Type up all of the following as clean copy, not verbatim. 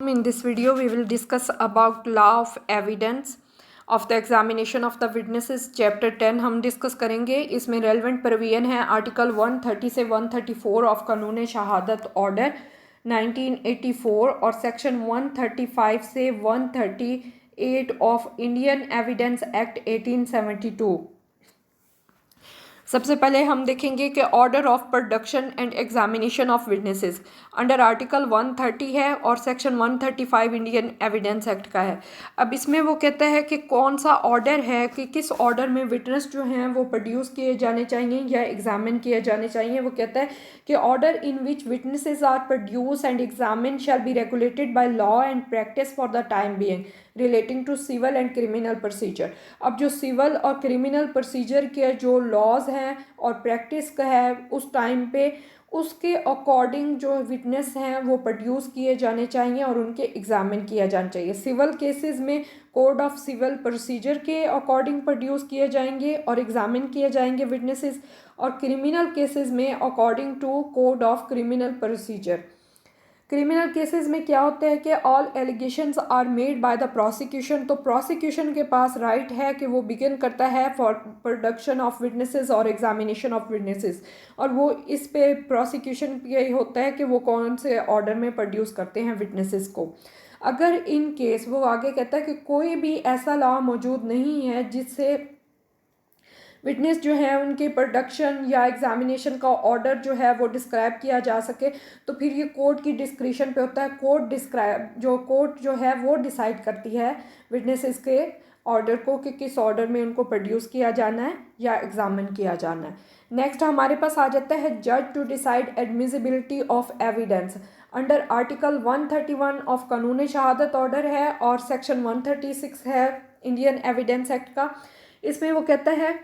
In this video, we will discuss about law of evidence of the examination of the witnesses. Chapter 10 हम discuss करेंगे. इसमें relevant provision है article 130 से 134 of Qanun Shahadat order 1984 और section 135 से 138 of Indian evidence act 1872. सबसे पहले हम देखेंगे कि order of production and examination of witnesses under article 130 है और सेक्शन 135 इंडियन एविडेंस एक्ट का है. अब इसमें वो कहता है कि कौन सा ऑर्डर है कि किस ऑर्डर में विटनेस जो हैं वो प्रोड्यूस किए जाने चाहिए या एग्जामिन किए जाने चाहिए. वो कहता है कि order in which witnesses are produce and examine shall be regulated by law and practice for the time being relating to civil and criminal procedure. अब जो सिविल और क्रिमिनल प्रोसीजर के जो लॉज हैं और प्रैक्टिस का है उस टाइम पे उसके अकॉर्डिंग जो विटनेस हैं वो प्रोड्यूस किए जाने चाहिए और उनके एग्जामिन किया जाना चाहिए. सिविल केसेस में कोड ऑफ सिविल प्रोसीजर के अकॉर्डिंग प्रोड्यूस किए जाएंगे और एग्जामिन किए जाएंगे विटनेसेस, और क्रिमिनल केसेस में according to code of criminal procedure. Criminal cases में क्या होता है कि all allegations are made by the prosecution. तो प्रोसिक्यूशन के पास राइट है कि वो बिगिन करता है फॉर प्रोडक्शन ऑफ विटनेसेस और एग्जामिनेशन ऑफ विटनेसेस, और वो इस पे प्रोसिक्यूशन यही होता है कि वो कौन से ऑर्डर में प्रोड्यूस करते हैं विटनेसेस को. अगर इन केस वो आगे कहता है कि कोई भी ऐसा लॉ मौजूद नहीं है जिससे विटनेस जो है उनके प्रोडक्शन या एग्जामिनेशन का ऑर्डर जो है वो डिस्क्राइब किया जा सके, तो फिर ये कोर्ट की डिस्क्रिशन पे होता है. कोर्ट जो है वो डिसाइड करती है विटनेसेस के ऑर्डर को कि किस ऑर्डर में उनको प्रोड्यूस किया जाना है या एग्जामिन किया जाना है. नेक्स्ट हमारे पास आ जाता है जज to decide admissibility of evidence under article 131 of Qanun Shahadat order है और सेक्शन 136 है इंडियन एविडेंस एक्ट का. इसमें वो कहता है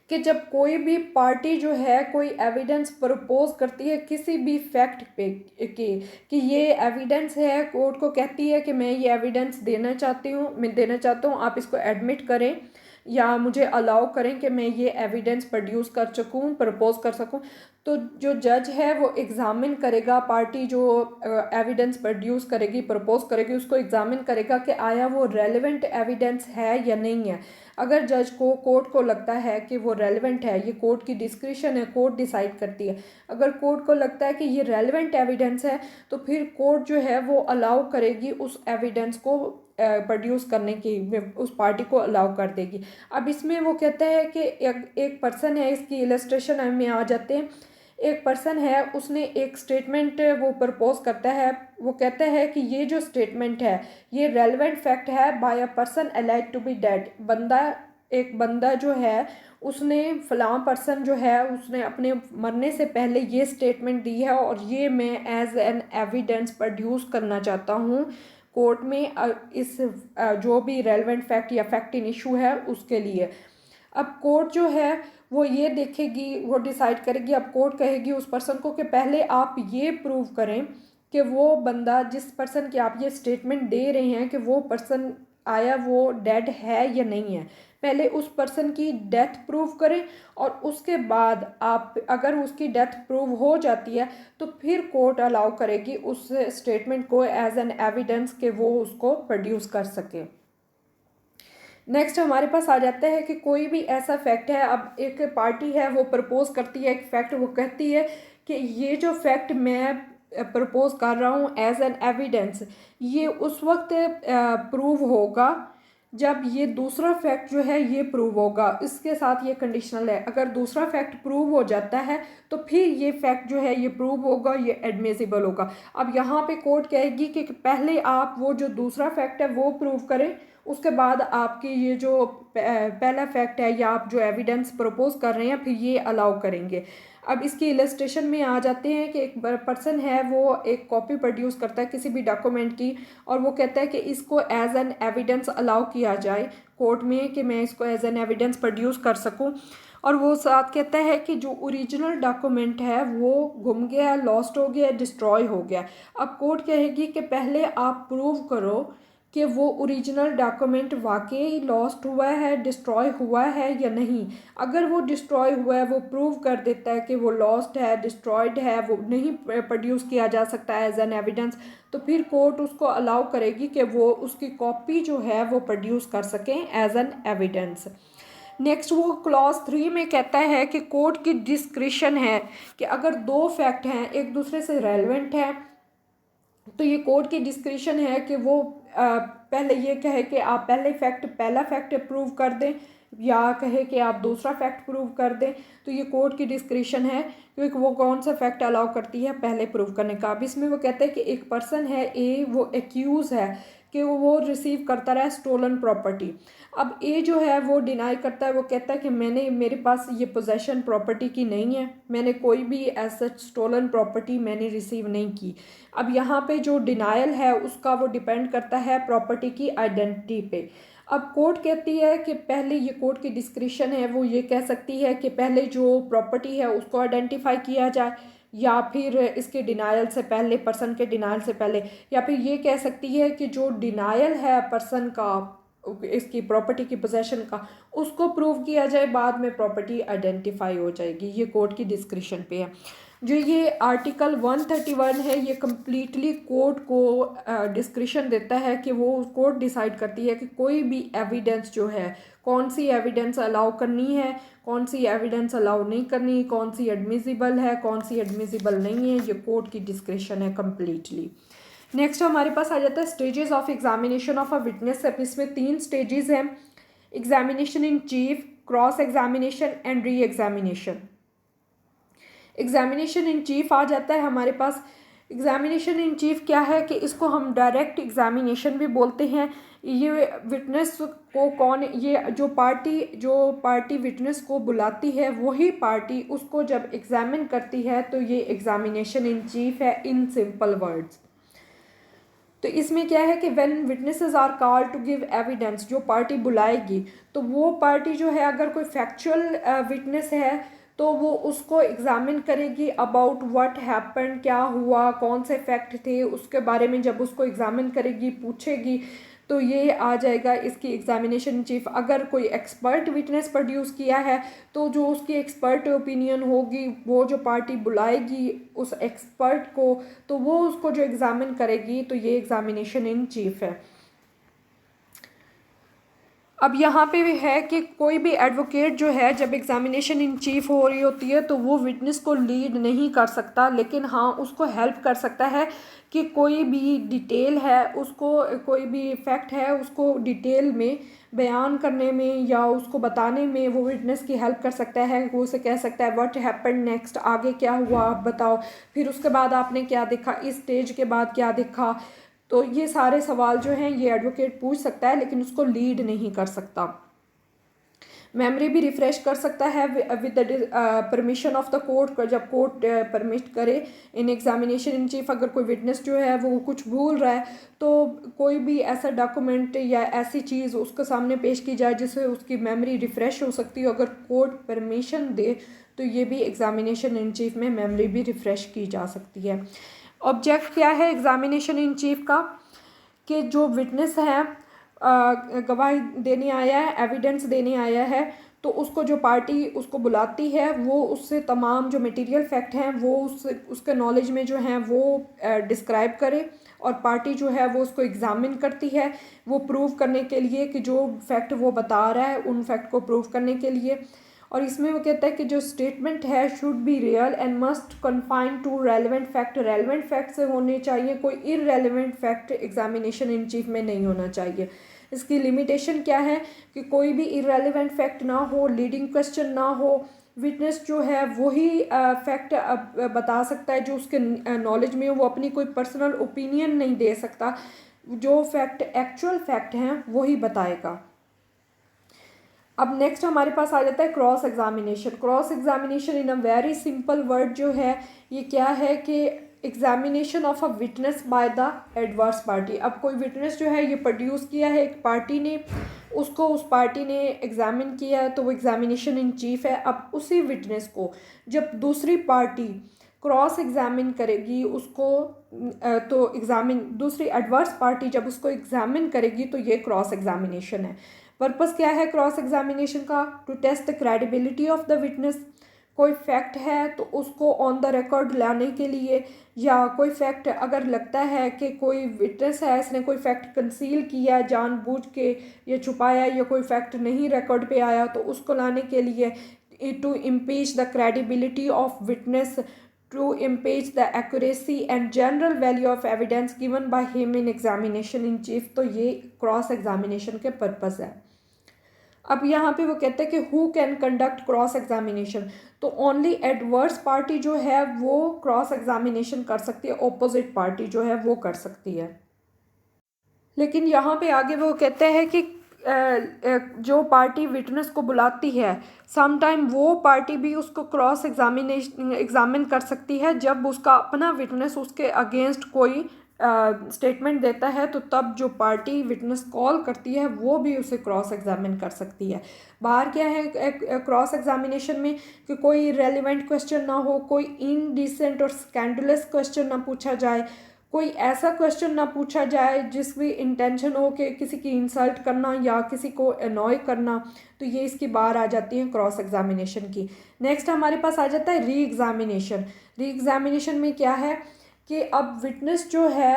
कि जब कोई भी पार्टी जो है कोई एविडेंस प्रपोज करती है किसी भी फैक्ट पे कि ये एविडेंस है, कोर्ट को कहती है कि मैं ये एविडेंस देना चाहता हूँ, आप इसको एडमिट करें या मुझे अलाउ करें कि मैं ये एविडेंस प्रोड्यूस कर सकूँ, प्रपोज कर सकूँ. तो जो जज है वो एग्ज़ामिन करेगा, पार्टी जो एविडेंस प्रोड्यूस करेगी, प्रपोज करेगी, उसको एग्ज़ामिन करेगा कि आया वो रेलेवेंट एविडेंस है या नहीं है. अगर जज को कोर्ट को लगता है कि वो रेलेवेंट है, ये कोर्ट की डिस्क्रिशन है, कोर्ट डिसाइड करती है. अगर कोर्ट को लगता है कि ये रेलेवेंट एविडेंस है तो फिर कोर्ट जो है वो अलाउ करेगी उस एविडेंस को प्रोड्यूस करने की, उस पार्टी को अलाउ कर देगी. अब इसमें वो कहता है कि एक पर्सन है, इसकी इलस्ट्रेशन में आ जाते हैं. एक पर्सन है, उसने एक स्टेटमेंट वो प्रपोज करता है. वो कहता है कि ये जो स्टेटमेंट है ये रेलेवेंट फैक्ट है by a person alleged to be dead. एक बंदा जो है उसने फलां पर्सन जो है उसने अपने मरने से पहले ये स्टेटमेंट दी है और ये मैं एज एन एविडेंस प्रोड्यूस करना चाहता हूँ कोर्ट में इस जो भी रेलेवेंट फैक्ट या फैक्ट इन इशू है उसके लिए. अब कोर्ट जो है वो ये देखेगी, वो डिसाइड करेगी. अब कोर्ट कहेगी उस पर्सन को कि पहले आप ये प्रूव करें कि वो बंदा जिस पर्सन की आप ये स्टेटमेंट दे रहे हैं कि वो पर्सन आया वो डेड है या नहीं है. पहले उस पर्सन की डेथ प्रूव करें और उसके बाद आप अगर उसकी डेथ प्रूव हो जाती है तो फिर कोर्ट अलाउ करेगी उस स्टेटमेंट को एज एन एविडेंस कि वो उसको प्रोड्यूस कर सके. नेक्स्ट हमारे पास आ जाता है कि कोई भी ऐसा फैक्ट है. अब एक पार्टी है वो प्रपोज करती है एक फैक्ट, वो कहती है कि ये जो फैक्ट मैं प्रपोज कर रहा हूँ एज एन एविडेंस ये उस वक्त प्रूव होगा जब ये दूसरा फैक्ट जो है ये प्रूव होगा. इसके साथ ये कंडीशनल है, अगर दूसरा फैक्ट प्रूव हो जाता है तो फिर ये फैक्ट जो है ये प्रूव होगा, ये एडमिसिबल होगा. अब यहाँ पे कोर्ट कहेगी कि पहले आप वो जो दूसरा फैक्ट है वो प्रूव करें, उसके बाद आपकी ये जो पहला फैक्ट है या आप जो एविडेंस प्रपोज कर रहे हैं फिर ये अलाउ करेंगे. अब इसकी इलस्ट्रेशन में आ जाते हैं कि एक पर्सन है वो एक कॉपी प्रोड्यूस करता है किसी भी डॉक्यूमेंट की और वो कहता है कि इसको एज एन एविडेंस अलाउ किया जाए कोर्ट में कि मैं इसको एज एन एविडेंस प्रोड्यूस कर सकूं. और वो साथ कहता है कि जो ओरिजिनल डॉक्यूमेंट है वो गुम गया, लॉस्ट हो गया, डिस्ट्रॉय हो गया. अब कोर्ट कहेगी कि पहले आप प्रूव करो कि वो ओरिजिनल डॉक्यूमेंट वाकई लॉस्ट हुआ है, डिस्ट्रॉय हुआ है या नहीं। अगर वो डिस्ट्रॉय हुआ है, वो प्रूव कर देता है कि वो लॉस्ट है, डिस्ट्रॉयड है, वो नहीं प्रोड्यूस किया जा सकता है एज एन एविडेंस, तो फिर कोर्ट उसको अलाउ करेगी कि वो उसकी कॉपी जो है वो प्रोड्यूस कर सकें एज एन एविडेंस। नेक्स्ट वो क्लॉज 3 में कहता है कि कोर्ट की डिस्क्रिशन है कि अगर दो फैक्ट हैं एक दूसरे से रेलेवेंट है, तो ये कोर्ट की डिस्क्रिशन है कि वो पहले ये कहे कि आप पहला फैक्ट प्रूव कर दें या कहे कि आप दूसरा फैक्ट प्रूव कर दें। तो ये कोर्ट की डिस्क्रिशन है क्योंकि वो कौन सा फैक्ट अलाउ करती है पहले प्रूव करने का। अब इसमें वो कहते हैं कि एक पर्सन है ए, वो एक्यूज़ है कि वो रिसीव करता रहा स्टोलन प्रॉपर्टी। अब ए जो है वो डिनाई करता है, वो कहता है कि मेरे पास ये पोजेशन प्रॉपर्टी की नहीं है, मैंने कोई भी ऐसा स्टोलन प्रॉपर्टी मैंने रिसीव नहीं की। अब यहाँ पे जो डिनायल है उसका वो डिपेंड करता है प्रॉपर्टी की आइडेंटिटी पे। अब कोर्ट कहती है कि पहले, ये कोर्ट की डिस्क्रिशन है, वो ये कह सकती है कि पहले जो प्रॉपर्टी है उसको आइडेंटिफाई किया जाए, या फिर इसके डिनायल से पहले, पर्सन के डिनायल से पहले, या फिर ये कह सकती है कि जो डिनायल है पर्सन का इसकी प्रॉपर्टी की पोजेशन का, उसको प्रूव किया जाए, बाद में प्रॉपर्टी आइडेंटिफाई हो जाएगी। ये कोर्ट की डिस्क्रिशन पे है। जो ये आर्टिकल 131 है, ये कम्प्लीटली कोर्ट को डिस्क्रिशन देता है कि वो कोर्ट डिसाइड करती है कि कोई भी एविडेंस जो है, कौन सी एविडेंस अलाउ करनी है, कौन सी एविडेंस अलाउ नहीं करनी, कौन सी एडमिसिबल है, कौन सी एडमिसिबल नहीं है। ये कोर्ट की डिस्क्रिशन है कम्प्लीटली। नेक्स्ट हमारे पास आ जाता है stages of examination of a witness. इसमें 3 स्टेजेस हैं: examination in chief, cross examination and re examination. Examination in chief आ जाता है हमारे पास। एग्जामिनेशन इन चीफ क्या है कि इसको हम डायरेक्ट एग्जामिनेशन भी बोलते हैं। ये विटनेस को ये जो पार्टी विटनेस को बुलाती है, वही पार्टी उसको जब एग्जामिन करती है, तो ये एग्जामिनेशन इन चीफ है इन सिंपल वर्ड्स। तो इसमें क्या है कि when witnesses are called to give evidence, जो पार्टी बुलाएगी, तो वो पार्टी जो है अगर कोई फैक्चुअल विटनेस है तो वो उसको एग्जामिन करेगी अबाउट व्हाट हैपन, क्या हुआ, कौन से फैक्ट थे, उसके बारे में जब उसको एग्जामिन करेगी, पूछेगी, तो ये आ जाएगा इसकी एग्जामिनेशन चीफ। अगर कोई एक्सपर्ट विटनेस प्रोड्यूस किया है, तो जो उसकी एक्सपर्ट ओपिनियन होगी, वो जो पार्टी बुलाएगी उस एक्सपर्ट को, तो वो उसको जो एग्जामिन करेगी, तो ये एग्जामिनेशन इन चीफ है। अब यहाँ पे भी है कि कोई भी एडवोकेट जो है जब एग्जामिनेशन इन चीफ हो रही होती है, तो वो विटनेस को लीड नहीं कर सकता, लेकिन हाँ उसको हेल्प कर सकता है कि कोई भी डिटेल है उसको, कोई भी फैक्ट है उसको डिटेल में बयान करने में या उसको बताने में वो विटनेस की हेल्प कर सकता है। वो उसे कह सकता है व्हाट हैपेंड नेक्स्ट, आगे क्या हुआ आप बताओ, फिर उसके बाद आपने क्या देखा, इस स्टेज के बाद क्या देखा। तो ये सारे सवाल जो हैं ये एडवोकेट पूछ सकता है, लेकिन उसको लीड नहीं कर सकता। मेमोरी भी रिफ़्रेश कर सकता है with the permission of the court, जब कोर्ट परमिट करे। इन एग्जामिनेशन इन चीफ अगर कोई विटनेस जो है वो कुछ भूल रहा है, तो कोई भी ऐसा डॉक्यूमेंट या ऐसी चीज़ उसके सामने पेश की जाए जिससे उसकी मेमोरी रिफ़्रेश हो सकती है। अगर कोर्ट परमिशन दे तो ये भी एग्जामिनेशन इन चीफ में मेमोरी भी रिफ़्रेश की जा सकती है। ऑब्जेक्ट क्या है एग्जामिनेशन इन चीफ का, कि जो विटनेस है गवाही देने आया है, एविडेंस देने आया है, तो उसको जो पार्टी उसको बुलाती है, वो उससे तमाम जो मटेरियल फैक्ट हैं वो उसके नॉलेज में जो हैं वो डिस्क्राइब करे, और पार्टी जो है वो उसको एग्जामिन करती है, वो प्रूव करने के लिए कि जो फैक्ट वो बता रहा है उन फैक्ट को प्रूव करने के लिए। और इसमें वो कहता है कि जो स्टेटमेंट है should be real and must confine to relevant fact, relevant fact से होने चाहिए, कोई irrelevant fact examination in chief में नहीं होना चाहिए। इसकी लिमिटेशन क्या है कि कोई भी इररेलेवेंट फैक्ट ना हो, लीडिंग क्वेश्चन ना हो, विटनेस जो है वही फैक्ट बता सकता है जो उसके नॉलेज में हो, वो अपनी कोई पर्सनल ओपिनियन नहीं दे सकता, जो फैक्ट एक्चुअल फैक्ट हैं वही बताएगा। अब नेक्स्ट हमारे पास आ जाता है cross examination. Cross examination in a very simple word जो है ये क्या है कि examination of a witness by the adverse party. अब कोई विटनेस जो है ये प्रोड्यूस किया है एक पार्टी ने, उसको उस पार्टी ने एग्जामिन किया है, तो वो एग्जामिनेशन इन चीफ है। अब उसी विटनेस को जब दूसरी पार्टी क्रॉस एग्जामिन करेगी उसको, तो एग्जामिन दूसरी एडवर्स पार्टी जब उसको एग्जामिन करेगी तो ये क्रॉस एग्जामिनेशन है। पर्पस क्या है क्रॉस एग्जामिनेशन का? To test the credibility of the witness. कोई फैक्ट है तो उसको ऑन द रिकॉर्ड लाने के लिए, या कोई फैक्ट अगर लगता है कि कोई विटनेस है इसने कोई फैक्ट कंसील किया जानबूझ के या छुपाया, या कोई फैक्ट नहीं रिकॉर्ड पे आया तो उसको लाने के लिए, to impeach the credibility of witness, to impeach the accuracy and general value of evidence given by him in examination in chief. तो ये क्रॉस एग्जामिनेशन के पर्पस है। अब यहाँ पे वो कहते हैं कि who can conduct cross examination, तो ओनली एडवर्स पार्टी जो है वो क्रॉस एग्जामिनेशन कर सकती है, ऑपोजिट पार्टी जो है वो कर सकती है। लेकिन यहाँ पे आगे वो कहते हैं कि जो पार्टी विटनेस को बुलाती है सम टाइम वो पार्टी भी उसको क्रॉस एग्जामिन कर सकती है जब उसका अपना विटनेस उसके अगेंस्ट कोई स्टेटमेंट देता है, तो तब जो पार्टी विटनेस कॉल करती है वो भी उसे क्रॉस एग्जामिन कर सकती है। बाहर क्या है क्रॉस एग्जामिनेशन में कि कोई रेलिवेंट क्वेश्चन ना हो, कोई इनडिसेंट और स्कैंडलस क्वेश्चन ना पूछा जाए, कोई ऐसा क्वेश्चन ना पूछा जाए जिसकी इंटेंशन हो कि किसी की इंसल्ट करना या किसी को अनॉय करना, तो ये इसकी बाहर आ जाती है क्रॉस एग्जामिनेशन की। नेक्स्ट हमारे पास आ जाता है री एग्जामिनेशन। री एग्जामिनेशन में क्या है कि अब विटनेस जो है,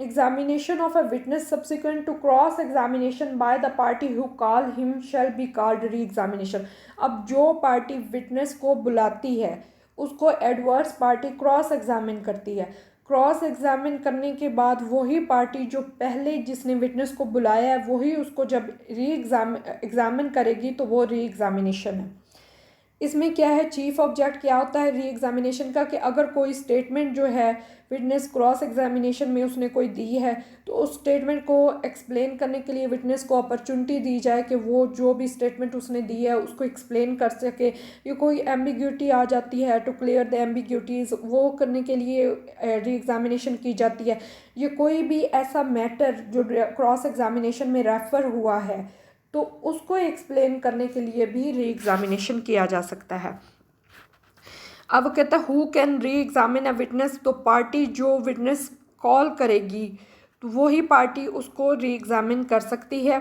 examination of a witness subsequent to cross examination by the party who call him shall be called re examination. अब जो पार्टी विटनेस को बुलाती है उसको एडवर्स पार्टी क्रॉस एग्जामिन करती है। क्रॉस एग्जामिन करने के बाद वही पार्टी जो पहले जिसने विटनेस को बुलाया है वही उसको जब एग्जामिन करेगी तो वो री एग्जामिनेशन है। इसमें क्या है चीफ ऑब्जेक्ट क्या होता है री एग्जामिनेशन का कि अगर कोई स्टेटमेंट जो है विटनेस क्रॉस एग्जामिनेशन में उसने कोई दी है तो उस स्टेटमेंट को एक्सप्लेन करने के लिए विटनेस को अपॉर्चुनिटी दी जाए कि वो जो भी स्टेटमेंट उसने दी है उसको एक्सप्लेन कर सके। ये कोई एम्बिग्यूटी आ जाती है टू क्लियर द एम्बिग्यूटीज़, वो करने के लिए री एग्जामिनेशन की जाती है। ये कोई भी ऐसा मैटर जो क्रॉस एग्जामिनेशन में रेफ़र हुआ है तो उसको एक्सप्लेन करने के लिए भी री एग्जामिनेशन किया जा सकता है। अब कहता है हु कैन री एग्जामिन अ विटनेस, तो पार्टी जो विटनेस कॉल करेगी तो वही पार्टी उसको री एग्जामिन कर सकती है।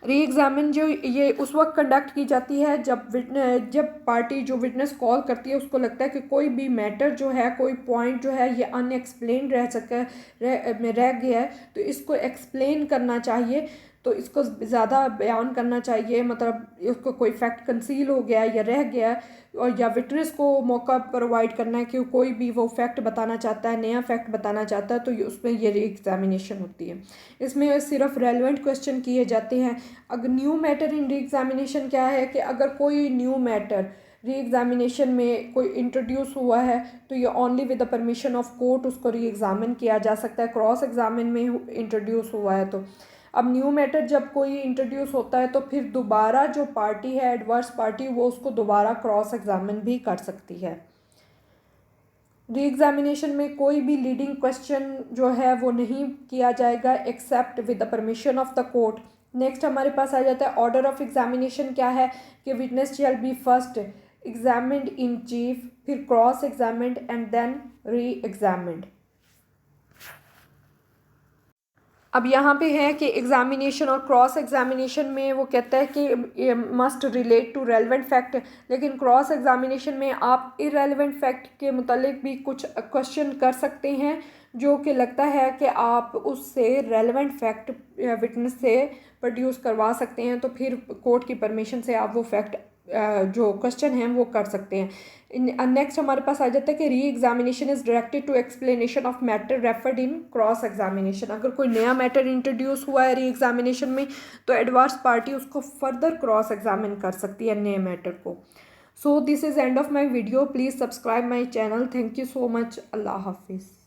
री एग्जामिन जो ये उस वक्त कंडक्ट की जाती है जब पार्टी जो विटनेस कॉल करती है उसको लगता है कि कोई भी मैटर जो है, कोई पॉइंट जो है ये अनएक्सप्लेन रह गया है, तो इसको एक्सप्लेन करना चाहिए, तो इसको ज़्यादा बयान करना चाहिए, मतलब उसको कोई फैक्ट कंसील हो गया या रह गया, और या विटनेस को मौका प्रोवाइड करना है कि कोई भी वो फैक्ट बताना चाहता है, नया फैक्ट बताना चाहता है, तो उसमें ये री एग्जामिनेशन होती है। इसमें सिर्फ रेलिवेंट क्वेश्चन किए जाते हैं। अगर new matter in re examination क्या है कि अगर कोई न्यू मैटर री एग्जामिनेशन में कोई इंट्रोड्यूस हुआ है तो ये only with the permission of court उसको री एग्जामिन किया जा सकता है, क्रॉस एग्जामिन में इंट्रोड्यूस हुआ है तो। अब न्यू मैटर जब कोई इंट्रोड्यूस होता है तो फिर दोबारा जो पार्टी है एडवर्स पार्टी वो उसको दोबारा क्रॉस एग्जामिन भी कर सकती है। री एग्जामिनेशन में कोई भी लीडिंग क्वेश्चन जो है वो नहीं किया जाएगा except with the permission of the court. Next हमारे पास आ जाता है ऑर्डर ऑफ एग्जामिनेशन क्या है कि witness shall be first examined in chief, फिर क्रॉस एग्जामिन्ड एंड देन री एग्जामिन्ड। अब यहाँ पे है कि एग्जामिनेशन और क्रॉस एग्जामिनेशन में वो कहता है कि must relate to relevant fact, लेकिन क्रॉस एग्जामिनेशन में आप इरेलीवेंट फैक्ट के मुतालिक भी कुछ क्वेश्चन कर सकते हैं जो कि लगता है कि आप उससे रेलिवेंट फैक्ट विटनेस से प्रोड्यूस करवा सकते हैं, तो फिर कोर्ट की परमिशन से आप वो फैक्ट जो क्वेश्चन हैं वो कर सकते हैं। नेक्स्ट हमारे पास आ जाता है कि re examination is directed to explanation of matter referred in cross examination. अगर कोई नया मैटर इंट्रोड्यूस हुआ है री एग्जामिनेशन में तो एडवर्स पार्टी उसको फर्दर क्रॉस एग्जामिन कर सकती है नए मैटर को। So this is end of my video, please subscribe my channel. Thank you so much. अल्लाह हाफिज़।